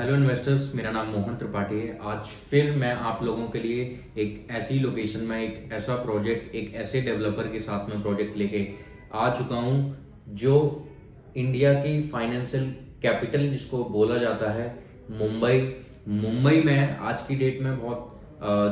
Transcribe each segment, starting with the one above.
Hello investors, मेरा नाम मोहन त्रिपाठी है। आज फिर मैं आप लोगों के लिए एक ऐसी लोकेशन में एक ऐसा प्रोजेक्ट, एक ऐसे डेवलपर के साथ में प्रोजेक्ट लेके आ चुका हूँ जो इंडिया की फाइनेंशियल कैपिटल जिसको बोला जाता है, मुंबई। मुंबई में आज की डेट में बहुत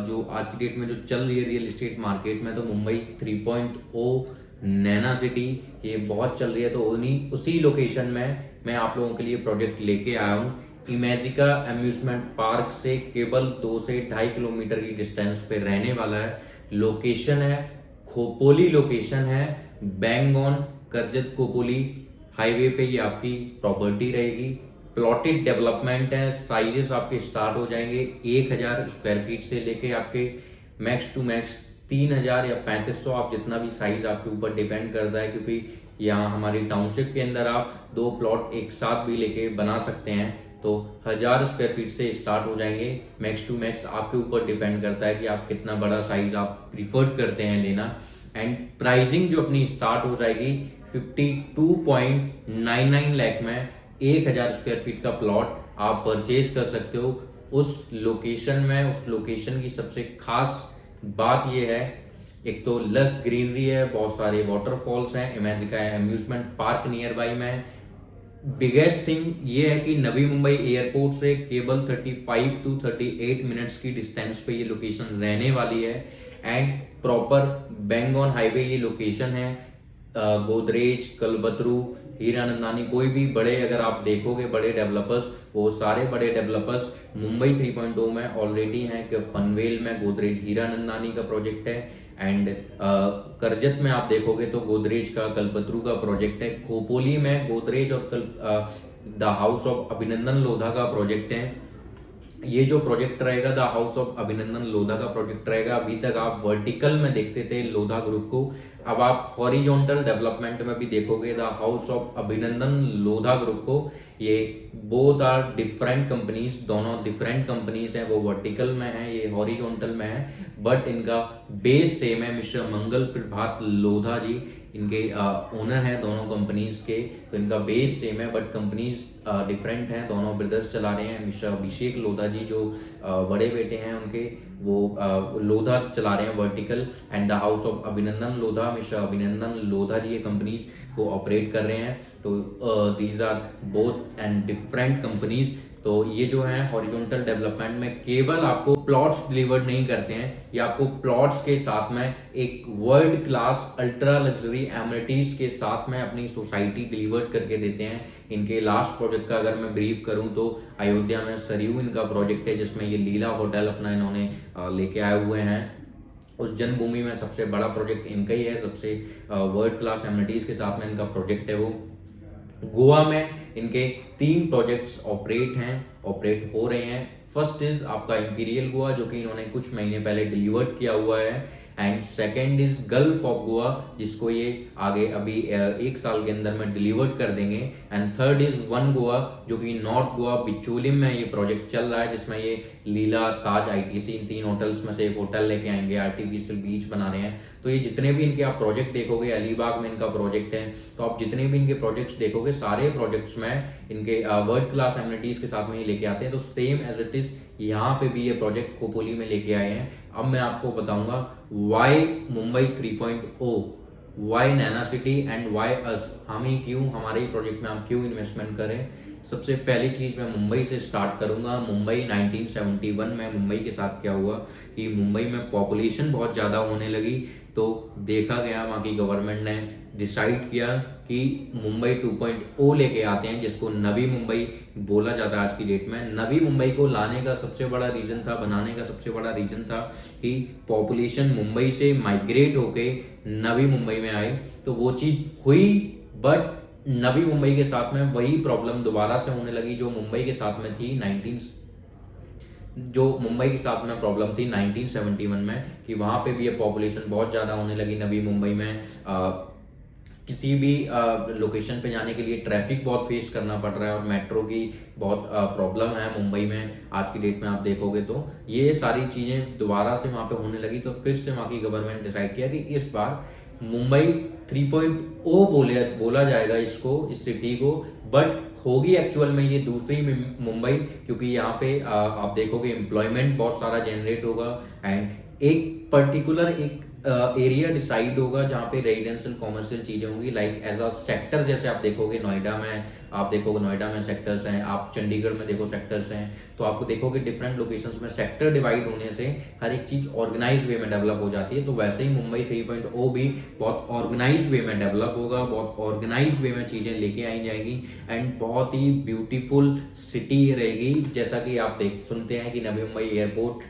जो आज की डेट में जो चल रही है रियल एस्टेट मार्केट में, तो मुंबई 3.0 नैना सिटी ये बहुत चल रही है। तो उन्हीं उसी लोकेशन में मैं आप लोगों के लिए प्रोजेक्ट लेके आया हूँ। इमेजिका अम्यूजमेंट पार्क से केवल 2 से 2.5 किलोमीटर की डिस्टेंस पे रहने वाला है। लोकेशन है खोपोली, लोकेशन है बैंगन करजत खोपोली हाईवे पे ये आपकी प्रॉपर्टी रहेगी। प्लॉटेड डेवलपमेंट है, साइजेस आपके स्टार्ट हो जाएंगे 1000 स्क्वायर फीट से लेके आपके मैक्स टू मैक्स 3000 या 3500, आप जितना भी साइज आपके ऊपर डिपेंड करता है, क्योंकि यहाँ हमारी टाउनशिप के अंदर आप 2 प्लॉट एक साथ भी लेके बना सकते हैं। तो 1000 स्क्वायर फीट से स्टार्ट हो जाएंगे। मैक्स टू मैक्स आपके ऊपर डिपेंड करता है कि आप कितना बड़ा साइज आप प्रीफर्ड करते हैं लेना। एंड प्राइसिंग जो अपनी स्टार्ट हो जाएगी 52.99 लाख में 1000 स्क्वायर फीट का प्लॉट आप परचेज कर सकते हो उस लोकेशन में। उस लोकेशन की सबसे खास बात यह है, एक तो लस ग्रीनरी है, बहुत सारे वाटरफॉल्स हैं, Imagica amusement park near by में। बिगेस्ट थिंग ये है कि नवी मुंबई एयरपोर्ट से केवल 35 टू 38 मिनट्स की डिस्टेंस पे ये लोकेशन रहने वाली है। एंड प्रॉपर बैंगन हाईवे ये लोकेशन है। गोदरेज, कलबतरू, हीरानंदानी, कोई भी बड़े अगर आप देखोगे बड़े डेवलपर्स, वो सारे बड़े डेवलपर्स मुंबई 3.0 में ऑलरेडी हैं। कि पनवेल में गोदरेज हीरानंदानी का प्रोजेक्ट है, एंड करजत में आप देखोगे तो गोदरेज का, कल्पतरू का प्रोजेक्ट है। खोपोली में गोदरेज और द हाउस ऑफ अभिनंदन लोधा का प्रोजेक्ट है। ये जो प्रोजेक्ट रहेगा द हाउस ऑफ अभिनंदन लोधा का प्रोजेक्ट रहेगा। अभी तक आप वर्टिकल में देखते थे लोधा ग्रुप को, अब आप हॉरिजॉन्टल डेवलपमेंट में भी देखोगे द हाउस ऑफ अभिनंदन लोधा ग्रुप को। ये बोथ आर डिफरेंट कंपनीज, दोनों डिफरेंट कंपनीज हैं। वो वर्टिकल में है, ये हॉरिजॉन्टल में है, बट इनका बेस सेम है। मिस्टर मंगल प्रभात लोधा जी इनके ओनर हैं दोनों कंपनीज के, तो इनका बेस सेम है बट कंपनीज डिफरेंट हैं। दोनों ब्रदर्स चला रहे हैं। मिस्टर अभिषेक लोधा जी जो बड़े बेटे हैं उनके, वो लोधा चला रहे हैं vertical, and the house of अभिनंदन लोधा, मिस्टर अभिनंदन लोधा जी ये कंपनीज को ऑपरेट कर रहे हैं। तो these are both and different companies. तो ये जो है हॉरिजॉन्टल डेवलपमेंट में केवल आपको प्लॉट्स डिलीवर्ड नहीं करते हैं, ये आपको प्लॉट्स के साथ में एक world class ultra luxury amenities के साथ में अपनी सोसाइटी डिलीवर्ड करके देते हैं। इनके लास्ट प्रोजेक्ट का अगर मैं ब्रीफ करूं तो अयोध्या में सरयू इनका प्रोजेक्ट है, जिसमें ये लीला होटल अपना इन्होंने लेके आए हुए हैं। उस जन्मभूमि में सबसे बड़ा प्रोजेक्ट इनका ही है, सबसे वर्ल्ड क्लास एमिनिटीज के साथ में इनका प्रोजेक्ट है वो। गोवा में इनके 3 प्रोजेक्ट्स ऑपरेट हो रहे हैं। फर्स्ट इज आपका इंपीरियल गोवा, जो कि इन्होंने कुछ महीने पहले डिलीवर्ड किया हुआ है, and second is gulf of Goa, जिसको ये आगे अभी 1 साल के अंदर में डिलीवर्ड कर देंगे, and third is one Goa, जो कि नॉर्थ गोवा बिचोलिम में ये प्रोजेक्ट चल रहा है, जिसमें ये लीला, ताज, आईटीसी, इन 3 होटल्स में से एक होटल लेके आएंगे, आर्टिफिशियल बीच बना रहे हैं। तो ये जितने भी इनके आप प्रोजेक्ट देखोगे, अलीबाग में इनका प्रोजेक्ट है, तो आप जितने भी इनके प्रोजेक्ट्स देखोगे सारे प्रोजेक्ट्स में इनके वर्ल्ड क्लास एमिनिटीज के साथ में ही लेके आते हैं। तो सेम एज इट इज यहाँ पे भी ये प्रोजेक्ट खोपोली में लेके आए हैं। अब मैं आपको बताऊंगा why Mumbai 3.0, why NAINA city and why us, हम ही क्यों, हमारे ही प्रोजेक्ट में आप क्यों इन्वेस्टमेंट करें। सबसे पहली चीज मैं मुंबई से स्टार्ट करूंगा। मुंबई 1971 में मुंबई के साथ क्या हुआ कि मुंबई में पॉपुलेशन बहुत ज़्यादा होने लगी, तो देखा गया वहाँ की गवर्नमेंट ने डिसाइड किया कि मुंबई 2.0 लेके आते हैं, जिसको नवी मुंबई बोला जाता है आज की डेट में। नवी मुंबई को लाने का सबसे बड़ा रीजन था, बनाने का सबसे बड़ा रीजन था कि पॉपुलेशन मुंबई से माइग्रेट होके नवी मुंबई में आए। तो वो चीज़ हुई, बट नवी मुंबई के साथ में वही प्रॉब्लम दोबारा से होने लगी जो मुंबई के साथ में थी 1971 में, कि वहां पे भी ये पॉपुलेशन बहुत ज़्यादा होने लगी नवी मुंबई में। किसी भी लोकेशन पे जाने के लिए ट्रैफिक बहुत फेस करना पड़ रहा है, और मेट्रो की बहुत प्रॉब्लम है मुंबई में आज की डेट में आप देखोगे। तो ये सारी चीज़ें दोबारा से वहाँ पे होने लगी, तो फिर से वहाँ की गवर्नमेंट डिसाइड किया कि इस बार मुंबई 3.0 बोला जाएगा इसको, इस सिटी को, बट होगी एक्चुअल में ये दूसरी मुंबई, क्योंकि यहाँ पे आप देखोगे एम्प्लॉयमेंट बहुत सारा जनरेट होगा एंड एक पर्टिकुलर एक एरिया डिसाइड होगा जहाँ पे रेजिडेंशियल कॉमर्शियल चीजें होंगी, लाइक एज अ सेक्टर। जैसे आप देखोगे नोएडा में, आप देखोगे नोएडा में सेक्टर्स हैं, आप चंडीगढ़ में देखो सेक्टर्स हैं, तो आपको देखोगे डिफरेंट लोकेशंस में सेक्टर डिवाइड होने से हर एक चीज ऑर्गेनाइज वे में डेवलप हो जाती है। तो वैसे ही मुंबई 3.0 भी बहुत ऑर्गेनाइज वे में डेवलप होगा, बहुत ऑर्गेनाइज वे में चीजें लेके आई जाएगी एंड बहुत ही ब्यूटीफुल सिटी रहेगी। जैसा कि आप सुनते हैं कि नवी मुंबई एयरपोर्ट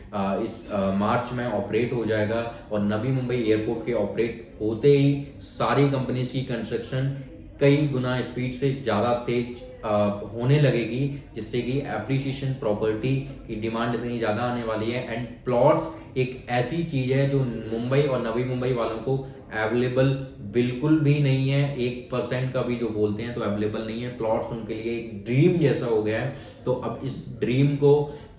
इस मार्च में ऑपरेट हो जाएगा, और नवी मुंबई एयरपोर्ट के ऑपरेट होते ही सारी कंपनीज की कंस्ट्रक्शन कई गुना स्पीड से ज़्यादा तेज होने लगेगी, जिससे कि एप्रिसिएशन प्रॉपर्टी की डिमांड इतनी ज़्यादा आने वाली है। एंड प्लॉट्स एक ऐसी चीज़ है जो मुंबई और नवी मुंबई वालों को अवेलेबल बिल्कुल भी नहीं है, 1% का भी जो बोलते हैं तो अवेलेबल नहीं है। प्लॉट्स उनके लिए एक ड्रीम जैसा हो गया है। तो अब इस ड्रीम को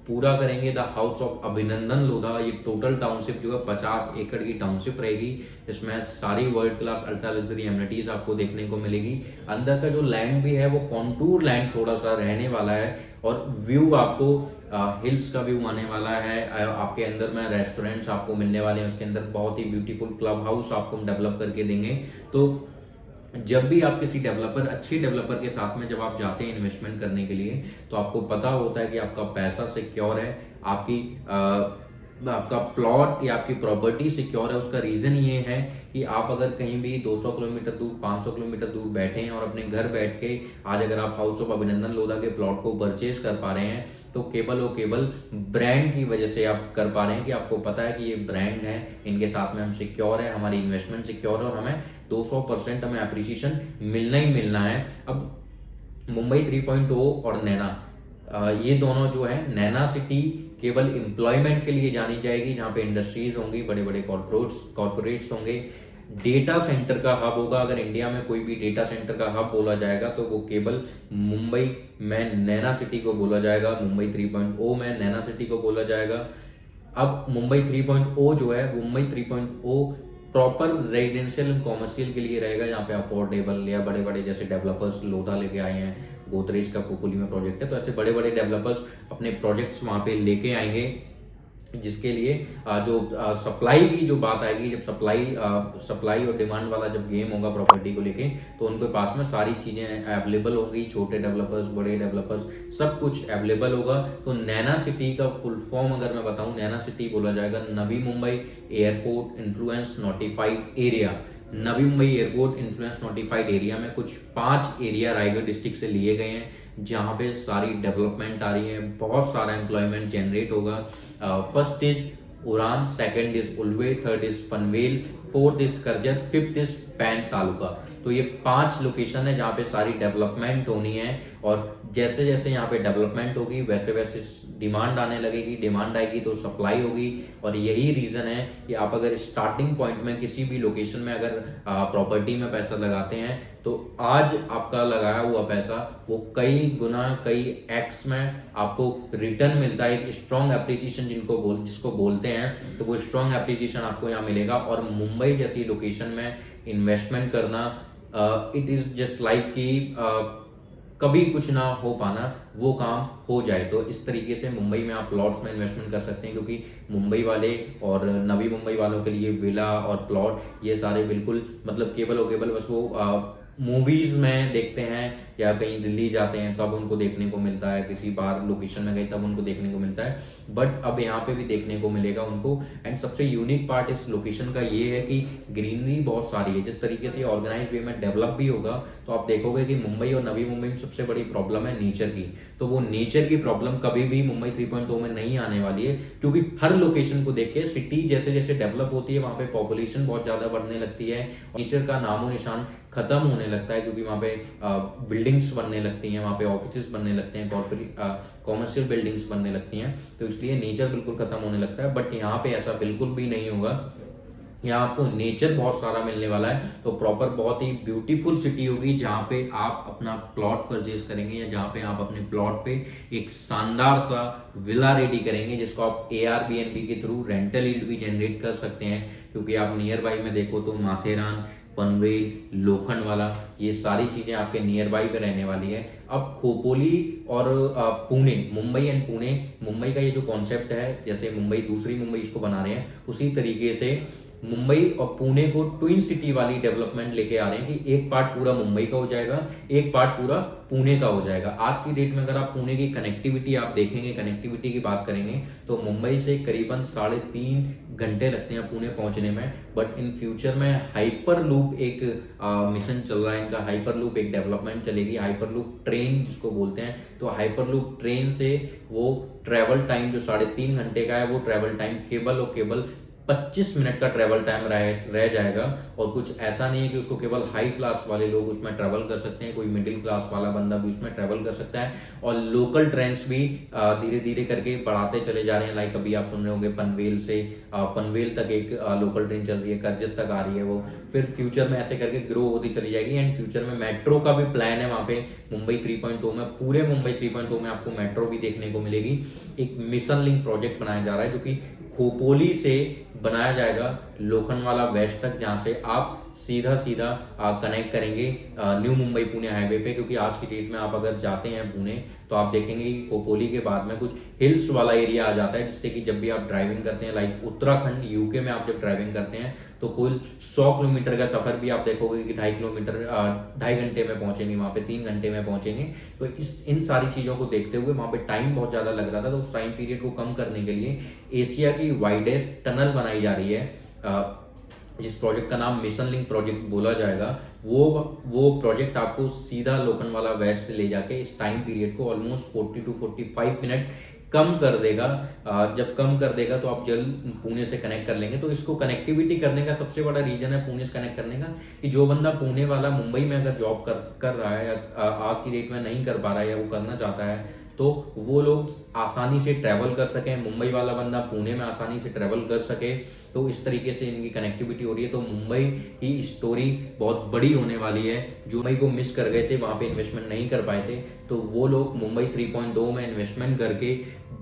पूरा करेंगे द हाउस ऑफ अभिनंदन लोधा। ये टोटल टाउनशिप जो है 50 एकड़ की टाउनशिप रहेगी, इसमें सारी world class ultra luxury amenities आपको देखने को मिलेगी। अंदर का जो लैंड भी है वो कॉन्टूर लैंड थोड़ा सा रहने वाला है, और व्यू आपको हिल्स का व्यू आने वाला है। आपके अंदर में रेस्टोरेंट्स आपको मिलने वाले हैं, उसके अंदर बहुत ही ब्यूटीफुल क्लब हाउस आपको हम डेवलप करके देंगे। तो जब भी आप किसी डेवलपर, अच्छी डेवलपर के साथ में जब आप जाते हैं इन्वेस्टमेंट करने के लिए, तो आपको पता होता है कि आपका पैसा सिक्योर है, आपका प्लॉट या आपकी प्रॉपर्टी सिक्योर है। उसका रीजन ये है कि आप अगर कहीं भी 200 किलोमीटर दूर, 500 किलोमीटर दूर बैठे हैं और अपने घर बैठ के आज अगर आप हाउस ऑफ अभिनंदन लोधा के प्लॉट को परचेज कर पा रहे हैं, तो केवल और केवल ब्रांड की वजह से आप कर पा रहे हैं कि आपको पता है कि ये ब्रांड है, इनके साथ में हम सिक्योर है, हमारी इन्वेस्टमेंट सिक्योर है और हमें 200% हमें अप्रिसिएशन मिलना ही मिलना है। अब मुंबई 3.0 और नैना, ये दोनों जो है, नैना सिटी केवल एम्प्लॉयमेंट के लिए जानी जाएगी, जहाँ पे इंडस्ट्रीज होंगी, बड़े बड़े कॉर्पोरेट्स होंगे, डेटा सेंटर का हब होगा। अगर इंडिया में कोई भी डेटा सेंटर का हब बोला जाएगा तो वो केवल मुंबई में नैना सिटी को बोला जाएगा, मुंबई 3.0 में नैना सिटी को बोला जाएगा। अब मुंबई 3.0 जो है, Mumbai 3.0 proper residential and commercial के लिए रहेगा, जहाँ पे अफोर्डेबल या बड़े बड़े जैसे डेवलपर्स लोधा लेके आए हैं, गोदरेज का खोपोली में प्रोजेक्ट है, तो ऐसे बड़े बड़े डेवलपर्स अपने प्रोजेक्ट्स वहाँ पे लेके आएंगे, जिसके लिए जो सप्लाई की जो बात आएगी, जब सप्लाई और डिमांड वाला जब गेम होगा प्रॉपर्टी को लेके, तो उनके पास में सारी चीजें अवेलेबल होंगी, छोटे डेवलपर्स, बड़े डेवलपर्स, सब कुछ अवेलेबल होगा। तो नैना सिटी का फुल फॉर्म अगर मैं बताऊं, नैना सिटी बोला जाएगा Navi Mumbai airport influence notified area. Navi Mumbai airport influence notified area में कुछ 5 एरिया रायगढ़ डिस्ट्रिक्ट से लिए गए हैं, जहाँ पे सारी डेवलपमेंट आ रही है, बहुत सारा एम्प्लॉयमेंट जनरेट होगा। फर्स्ट इज उड़ान, second is Ulwe, third is Panvel, fourth is Karjat, fifth is pan taluka. तो ये 5 लोकेशन है जहाँ पे सारी डेवलपमेंट होनी है, और जैसे जैसे यहाँ पे डेवलपमेंट होगी वैसे वैसे डिमांड आने लगेगी, डिमांड आएगी तो सप्लाई होगी। और यही रीजन है कि आप अगर स्टार्टिंग पॉइंट में किसी भी लोकेशन में अगर प्रॉपर्टी में पैसा लगाते हैं, तो आज आपका लगाया हुआ पैसा वो कई गुना, कई एक्स में आपको रिटर्न मिलता है। एक स्ट्रॉन्ग एप्रिसिएशन जिसको बोलते हैं, तो वो स्ट्रॉन्ग एप्रिसिएशन आपको यहाँ मिलेगा। और मुंबई जैसी लोकेशन में इन्वेस्टमेंट करना, इट इज जस्ट लाइक कि कभी कुछ ना हो पाना, वो काम हो जाए। तो इस तरीके से मुंबई में आप प्लॉट्स में इन्वेस्टमेंट कर सकते हैं, क्योंकि मुंबई वाले और नवी मुंबई वालों के लिए विला और प्लॉट ये सारे बिल्कुल मतलब केवल और केवल बस वो मूवीज में देखते हैं, या कहीं दिल्ली जाते हैं तब उनको देखने को मिलता है, किसी बार लोकेशन में गए तब उनको देखने को मिलता है, बट अब यहाँ पे भी देखने को मिलेगा उनको। एंड सबसे यूनिक पार्ट इस लोकेशन का ये है कि ग्रीनरी बहुत सारी है। जिस तरीके से ऑर्गेनाइज वे में डेवलप भी होगा, तो आप देखोगे कि मुंबई और नवी मुंबई में सबसे बड़ी प्रॉब्लम है नेचर की। तो वो नेचर की प्रॉब्लम कभी भी मुंबई 3.0 में नहीं आने वाली है, क्योंकि हर लोकेशन को देख के सिटी जैसे जैसे डेवलप होती है, वहाँ पे पॉपुलेशन बहुत ज्यादा बढ़ने लगती है, नेचर का नामो निशान खत्म होने लगता है, क्योंकि वहाँ पे बिल्डिंग्स बनने लगती हैं, वहाँ पे ऑफिसेस बनने लगते हैं, कॉमर्शियल बिल्डिंग्स बनने लगती हैं, तो इसलिए नेचर बिल्कुल खत्म होने लगता है। बट यहाँ पे ऐसा बिल्कुल भी नहीं होगा, यहाँ आपको नेचर बहुत सारा मिलने वाला है। तो प्रॉपर बहुत ही ब्यूटीफुल सिटी होगी, जहाँ पे आप अपना प्लॉट परचेज करेंगे, या जहाँ पे आप अपने प्लॉट पे एक शानदार सा विला रेडी करेंगे, जिसको आप Airbnb के थ्रू रेंटल यील्ड भी जनरेट कर सकते हैं। क्योंकि आप नियर बाई में देखो तो माथेरान, पनवेल, लोखंडवाला, ये सारी चीज़ें आपके नियर बाई में रहने वाली है। अब खोपोली और पुणे, मुंबई एंड पुणे, मुंबई का ये जो कॉन्सेप्ट है, जैसे मुंबई दूसरी मुंबई इसको बना रहे हैं, उसी तरीके से मुंबई और पुणे को ट्विन सिटी वाली डेवलपमेंट लेके आ रहे हैं कि एक पार्ट पूरा मुंबई का हो जाएगा, एक पार्ट पूरा पुणे का हो जाएगा। आज की डेट में अगर आप पुणे की कनेक्टिविटी आप देखेंगे, कनेक्टिविटी की बात करेंगे तो मुंबई से करीबन 3.5 घंटे लगते हैं पुणे पहुंचने में। बट इन फ्यूचर में हाइपर लूप एक मिशन चल रहा है इनका, हाइपर लूप एक डेवलपमेंट चलेगी, हाइपर लूप ट्रेन जिसको बोलते हैं। तो हाइपर लूप ट्रेन से वो ट्रेवल टाइम जो 3.5 घंटे का है, वो ट्रेवल टाइम केवल और केवल 25 मिनट का ट्रेवल टाइम रह जाएगा। और कुछ ऐसा नहीं है कि उसको केवल हाई क्लास वाले लोग उसमें ट्रेवल कर सकते हैं, कोई मिडिल क्लास वाला बंदा भी उसमें ट्रेवल कर सकता है। और लोकल ट्रेन्स भी धीरे धीरे करके बढ़ाते चले जा रहे हैं। लाइक अभी आप सुन रहे होंगे पनवेल से पनवेल तक एक लोकल ट्रेन चल रही है, करजत तक आ रही है वो, फिर फ्यूचर में ऐसे करके ग्रो होती चली जाएगी। एंड फ्यूचर में मेट्रो का भी प्लान है वहाँ पे मुंबई 3.0 में, पूरे मुंबई 3.0 में आपको मेट्रो भी देखने को मिलेगी। एक मिशन लिंक प्रोजेक्ट बनाया जा रहा है जो कि खोपोली से बनाया जाएगा लोखंडवाला वेस्ट तक, जहां से आप सीधा सीधा कनेक्ट करेंगे न्यू मुंबई पुणे हाईवे पे। क्योंकि आज की डेट में आप अगर जाते हैं पुणे तो आप देखेंगे कि खोपोली के बाद में कुछ हिल्स वाला एरिया आ जाता है, जिससे कि जब भी आप ड्राइविंग करते हैं, लाइक उत्तराखंड यूके में आप जब ड्राइविंग करते हैं तो कुल 100 किलोमीटर का सफर भी आप देखोगे कि 2.5 घंटे में पहुंचेंगे वहां पे, 3 घंटे में पहुंचेंगे। तो इन सारी चीजों को देखते हुए वहां पे टाइम बहुत ज्यादा लग रहा था, तो उस टाइम पीरियड को कम करने के लिए एशिया की वाइडेस्ट टनल बनाई जा रही है, जिस प्रोजेक्ट का नाम मिशन लिंक प्रोजेक्ट बोला जाएगा। वो प्रोजेक्ट आपको सीधा लोखंडवाला वेस्ट से ले जाके इस टाइम पीरियड को ऑलमोस्ट 40 to 45 मिनट कम कर देगा। जब कम कर देगा तो आप जल्द पुणे से कनेक्ट कर लेंगे। तो इसको कनेक्टिविटी करने का सबसे बड़ा रीजन है पुणे से कनेक्ट करने का, कि जो बंदा पुणे वाला मुंबई में अगर जॉब कर रहा है या आज की डेट में नहीं कर पा रहा है या वो करना चाहता है, तो वो लोग आसानी से ट्रैवल कर सकें, मुंबई वाला बंदा पुणे में आसानी से ट्रैवल कर सके। तो इस तरीके से इनकी कनेक्टिविटी हो रही है। तो मुंबई की स्टोरी बहुत बड़ी होने वाली है। जो मुंबई को मिस कर गए थे, वहाँ पे इन्वेस्टमेंट नहीं कर पाए थे, तो वो लोग मुंबई 3.2 में इन्वेस्टमेंट करके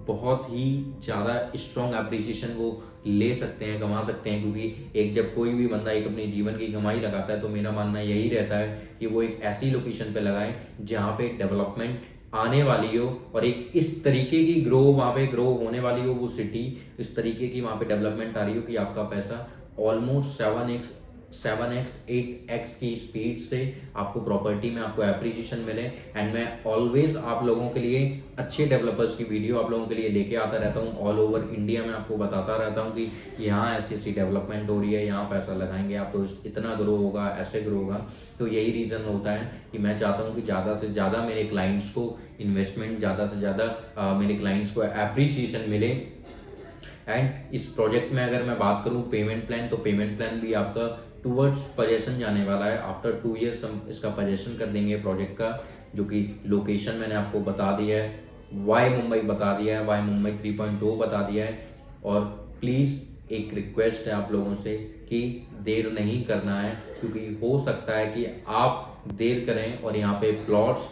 बहुत ही ज़्यादा स्ट्रॉन्ग एप्रिसिएशन वो ले सकते हैं, कमा सकते हैं। क्योंकि एक जब कोई भी बंदा एक अपने जीवन की कमाई लगाता है तो मेरा मानना यही रहता है कि वो एक ऐसी लोकेशन पे लगाए जहाँ पे डेवलपमेंट आने वाली हो और एक इस तरीके की वहाँ पे ग्रो होने वाली हो वो सिटी, इस तरीके की वहाँ पे डेवलपमेंट आ रही हो कि आपका पैसा ऑलमोस्ट 7x 8x की स्पीड से आपको प्रॉपर्टी में आपको एप्रिसिएशन मिले। एंड मैं ऑलवेज आप लोगों के लिए अच्छे डेवलपर्स की वीडियो आप लोगों के लिए लेके आता रहता हूँ। ऑल ओवर इंडिया में आपको बताता रहता हूँ कि यहाँ ऐसी ऐसी डेवलपमेंट हो रही है, यहाँ पैसा लगाएंगे आप तो इतना ग्रो होगा, ऐसे ग्रो होगा। तो यही रीज़न होता है कि मैं चाहता हूँ कि ज़्यादा से ज़्यादा मेरे क्लाइंट्स को इन्वेस्टमेंट, ज़्यादा से ज़्यादा मेरे क्लाइंट्स को एप्रिसिएशन मिले। एंड इस प्रोजेक्ट में अगर मैं बात करूँ पेमेंट प्लान, तो पेमेंट प्लान भी आपका टूवर्ड्स पजेशन जाने वाला है। आफ्टर 2 ईयर्स हम इसका पजेशन कर देंगे प्रोजेक्ट का, जो कि लोकेशन मैंने आपको बता दिया है, वाई मुंबई बता दिया है, वाई मुंबई 3.2 बता दिया है। और प्लीज़ एक रिक्वेस्ट है आप लोगों से कि देर नहीं करना है, क्योंकि हो सकता है कि आप देर करें और यहाँ पे प्लॉट्स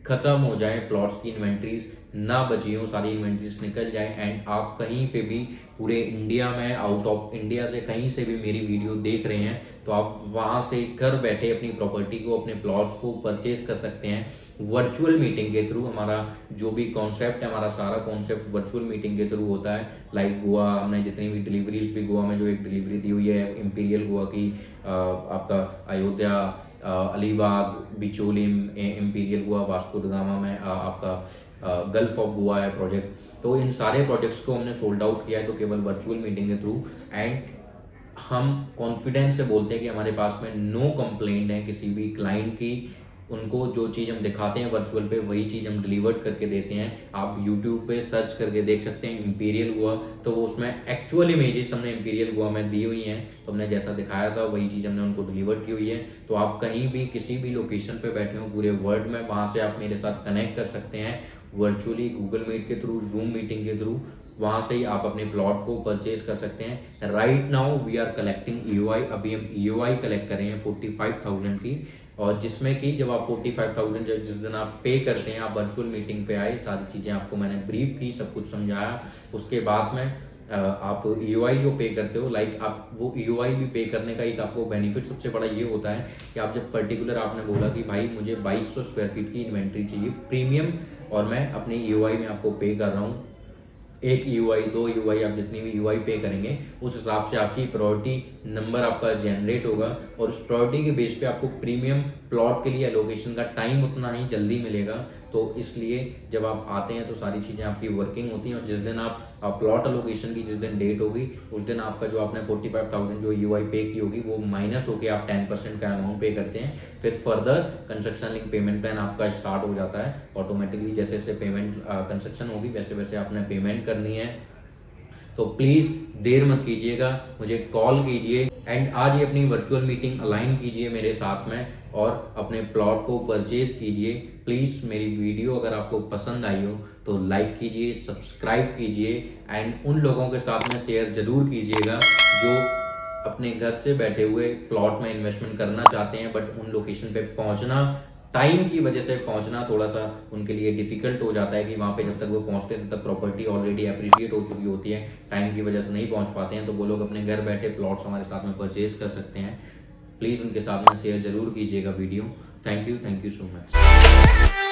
खत्म हो जाए, प्लॉट्स की इन्वेंट्रीज ना बची हो, सारी इन्वेंट्रीज निकल जाए एंड आप कहीं पे भी पूरे इंडिया में, आउट ऑफ इंडिया से कहीं से भी मेरी वीडियो देख रहे हैं, तो आप वहां से घर बैठे अपनी प्रॉपर्टी को, अपने प्लॉट्स को परचेज कर सकते हैं वर्चुअल मीटिंग के थ्रू। हमारा जो भी कॉन्सेप्ट है, हमारा सारा कॉन्सेप्ट वर्चुअल मीटिंग के थ्रू होता है। लाइक गोवा, हमने जितनी भी डिलीवरीज भी गोवा में जो एक डिलीवरी दी हुई है इंपीरियल गोवा की, आपका Ayodhya, Alibag, Bicholim, imperial Goa, Vasco da Gama में आपका गल्फ ऑफ गोवा है प्रोजेक्ट। तो इन सारे प्रोजेक्ट्स को हमने सोल्ड आउट किया है, तो केवल वर्चुअल मीटिंग के थ्रू। एंड हम कॉन्फिडेंस से बोलते हैं कि हमारे पास में नो कंप्लेंट है किसी भी क्लाइंट की। उनको जो चीज़ हम दिखाते हैं वर्चुअल पे, वही चीज़ हम डिलीवर्ड करके देते हैं। आप यूट्यूब पे सर्च करके देख सकते हैं इंपीरियल गोवा, तो वो उसमें एक्चुअल इमेजेस हमने इंपीरियल गोवा में दी हुई हैं। तो हमने जैसा दिखाया था वही चीज़ हमने उनको डिलीवर की हुई है। तो आप कहीं भी किसी भी लोकेशन पे बैठे हो पूरे वर्ल्ड में, वहाँ से आप मेरे साथ कनेक्ट कर सकते हैं वर्चुअली, गूगल मीट के थ्रू, जूम मीटिंग के थ्रू। वहाँ से ही आप अपने प्लॉट को परचेज कर सकते हैं। Right now we are collecting EOI, अभी हम EOI कलेक्ट कर रहे हैं 45,000 की, और जिसमें कि जब आप 45,000 जिस दिन आप पे करते हैं, आप वर्चुअल मीटिंग पे आए, सारी चीज़ें आपको मैंने ब्रीफ की, सब कुछ समझाया। उसके बाद में आप EOI जो पे करते हो, लाइक आप वो EOI भी पे करने का एक आपको बेनिफिट सबसे बड़ा ये होता है कि आप जब पर्टिकुलर आपने बोला कि भाई मुझे 2200 स्क्वायर फीट की इन्वेंट्री चाहिए प्रीमियम, और मैं अपने EOI में आपको पे कर रहा हूँ, 1 EOI 2 EOI, आप जितनी भी EOI पे करेंगे उस हिसाब से आपकी प्रायोरिटी नंबर आपका जनरेट होगा, और उस प्रायोरिटी के बेस पे आपको प्रीमियम प्लॉट के लिए एलोकेशन का टाइम उतना ही जल्दी मिलेगा। तो इसलिए जब आप आते हैं तो सारी चीज़ें आपकी वर्किंग होती हैं, और जिस दिन आप प्लॉट एलोकेशन की जिस दिन डेट होगी उस दिन आपका जो आपने 45,000 जो EOI पे की होगी वो माइनस होकर आप 10% का अमाउंट पे करते हैं। फिर further construction link payment plan आपका स्टार्ट हो जाता है ऑटोमेटिकली, जैसे जैसे पेमेंट कंस्ट्रक्शन होगी वैसे वैसे आपने पेमेंट करनी है। तो प्लीज़ देर मत कीजिएगा, मुझे कॉल कीजिए एंड आज ही अपनी वर्चुअल मीटिंग अलाइन कीजिए मेरे साथ में और अपने प्लॉट को परचेज कीजिए। प्लीज़ मेरी वीडियो अगर आपको पसंद आई हो तो लाइक कीजिए, सब्सक्राइब कीजिए एंड उन लोगों के साथ में शेयर ज़रूर कीजिएगा जो अपने घर से बैठे हुए प्लॉट में इन्वेस्टमेंट करना चाहते हैं, बट उन लोकेशन पे पहुंचना, टाइम की वजह से पहुंचना थोड़ा सा उनके लिए डिफिकल्ट हो जाता है कि वहाँ पे जब तक वो पहुंचते हैं तब तक प्रॉपर्टी ऑलरेडी अप्रिशिएट हो चुकी होती है, टाइम की वजह से नहीं पहुंच पाते हैं। तो वो लोग अपने घर बैठे प्लॉट्स हमारे साथ में परचेज कर सकते हैं। प्लीज़ उनके साथ में शेयर ज़रूर कीजिएगा video. Thank you so much.